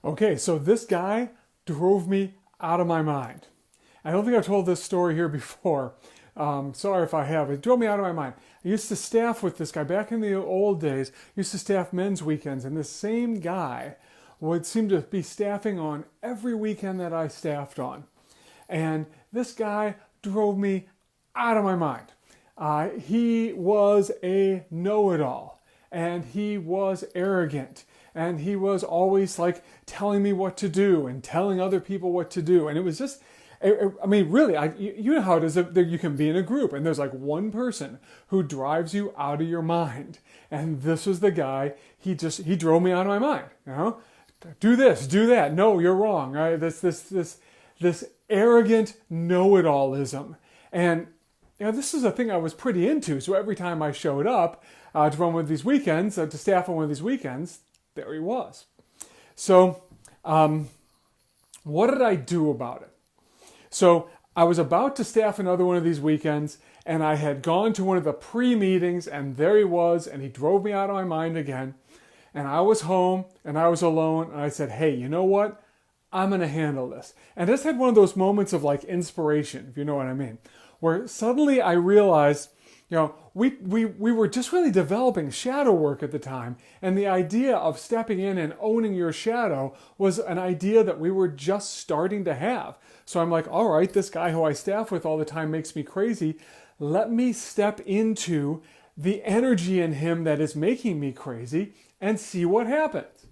Okay, so this guy drove me out of my mind. I don't think I've told this story here before. Sorry if I have. It drove me out of my mind. I used to staff with this guy back in the old days. I used to staff men's weekends, and this same guy would seem to be staffing on every weekend that I staffed on. And this guy drove me out of my mind. He was a know-it-all, and he was arrogant, and he was always like telling me what to do and telling other people what to do. And it was just, I mean, really, you know how it is that you can be in a group and there's like one person who drives you out of your mind. And this was the guy, he drove me out of my mind, you know? Do this, do that. No, you're wrong, right? This arrogant know-it-allism. And you know, this is a thing I was pretty into. So every time I showed up to run one of these weekends, to staff on one of these weekends, there he was. So what did I do about it? So I was about to staff another one of these weekends, and I had gone to one of the pre-meetings, and there he was, and he drove me out of my mind again. And I was home, and I was alone, and I said, hey, you know what? I'm going to handle this. And I just had one of those moments of like inspiration, if you know what I mean, where suddenly I realized, you know, we were just really developing shadow work at the time. And the idea of stepping in and owning your shadow was an idea that we were just starting to have. So I'm like, all right, this guy who I staff with all the time makes me crazy. Let me step into the energy in him that is making me crazy and see what happens.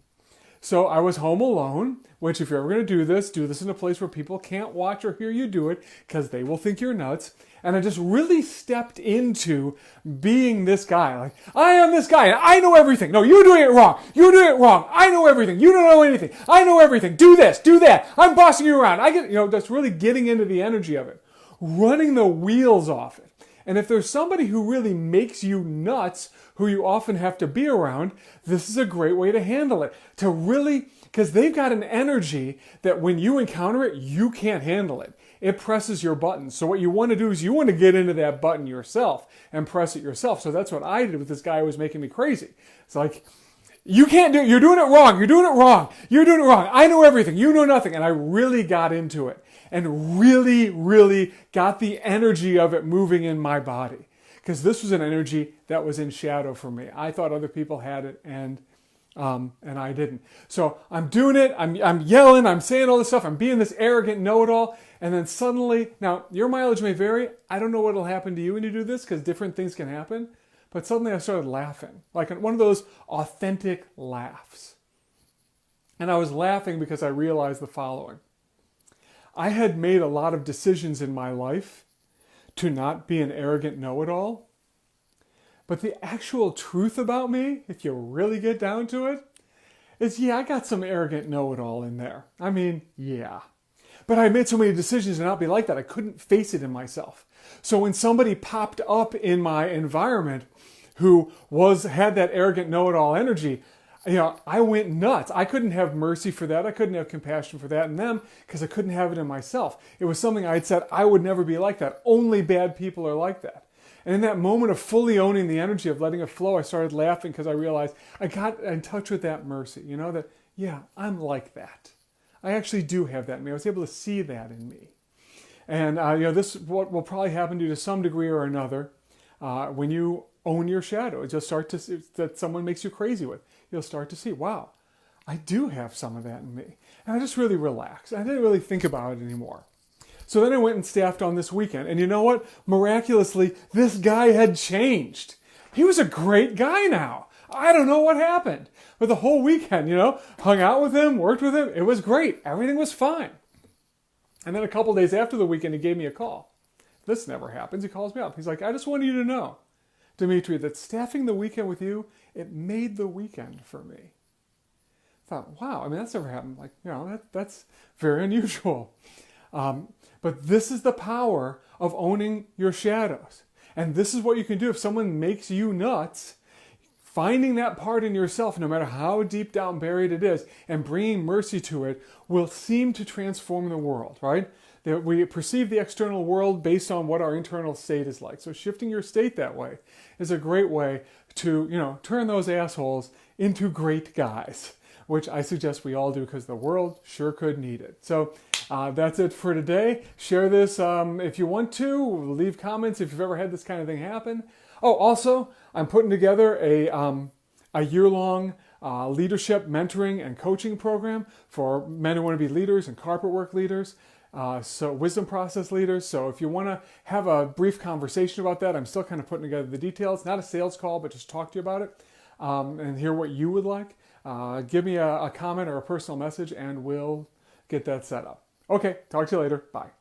So I was home alone, which if you're ever going to do this in a place where people can't watch or hear you do it because they will think you're nuts. And I just really stepped into being this guy. Like, I am this guy and I know everything. No, you're doing it wrong. You're doing it wrong. I know everything. You don't know anything. I know everything. Do this, do that. I'm bossing you around. That's really getting into the energy of it, running the wheels off it. And if there's somebody who really makes you nuts, who you often have to be around, this is a great way to handle it. To really, because they've got an energy that when you encounter it, you can't handle it. It presses your buttons. So what you want to do is you want to get into that button yourself and press it yourself. So that's what I did with this guy who was making me crazy. It's like, you can't do it. You're doing it wrong. You're doing it wrong. You're doing it wrong. I know everything. You know nothing. And I really got into it and really, really got the energy of it moving in my body. Because this was an energy that was in shadow for me. I thought other people had it and I didn't. So I'm doing it. I'm yelling. I'm saying all this stuff. I'm being this arrogant know-it-all. And then suddenly, now your mileage may vary. I don't know what will happen to you when you do this because different things can happen. But suddenly I started laughing, like one of those authentic laughs. And I was laughing because I realized the following. I had made a lot of decisions in my life to not be an arrogant know-it-all. But the actual truth about me, if you really get down to it, is I got some arrogant know-it-all in there. I mean, yeah. But I made so many decisions to not be like that. I couldn't face it in myself. So when somebody popped up in my environment who had that arrogant know-it-all energy, I went nuts. I couldn't have mercy for that. I couldn't have compassion for that in them because I couldn't have it in myself. It was something I had said I would never be like that. Only bad people are like that. And in that moment of fully owning the energy of letting it flow, I started laughing because I realized I got in touch with that mercy. I'm like that. I actually do have that in me. I was able to see that in me. And this what will probably happen to you to some degree or another when you own your shadow. You'll start to see that someone makes you crazy with. You'll start to see, wow, I do have some of that in me. And I just really relaxed. I didn't really think about it anymore. So then I went and staffed on this weekend. And you know what? Miraculously, this guy had changed. He was a great guy now. I don't know what happened. But the whole weekend, hung out with him, worked with him. It was great. Everything was fine. And then a couple days after the weekend, he gave me a call. This never happens. He calls me up. He's like, I just wanted you to know, Dimitri, that staffing the weekend with you, it made the weekend for me. I thought, wow, that's never happened. That's very unusual. But this is the power of owning your shadows. And this is what you can do if someone makes you nuts. Finding that part in yourself, no matter how deep down buried it is, and bringing mercy to it will seem to transform the world, right? That we perceive the external world based on what our internal state is like. So shifting your state that way is a great way to, turn those assholes into great guys, which I suggest we all do because the world sure could need it. So that's it for today. Share this if you want to. Leave comments if you've ever had this kind of thing happen. Oh, also, I'm putting together a year-long leadership mentoring and coaching program for men who want to be leaders and carpet work leaders. So wisdom process leaders. So if you want to have a brief conversation about that, I'm still kind of putting together the details. Not a sales call, but just talk to you about it and hear what you would like. Give me a comment or a personal message and we'll get that set up. Okay, talk to you later. Bye.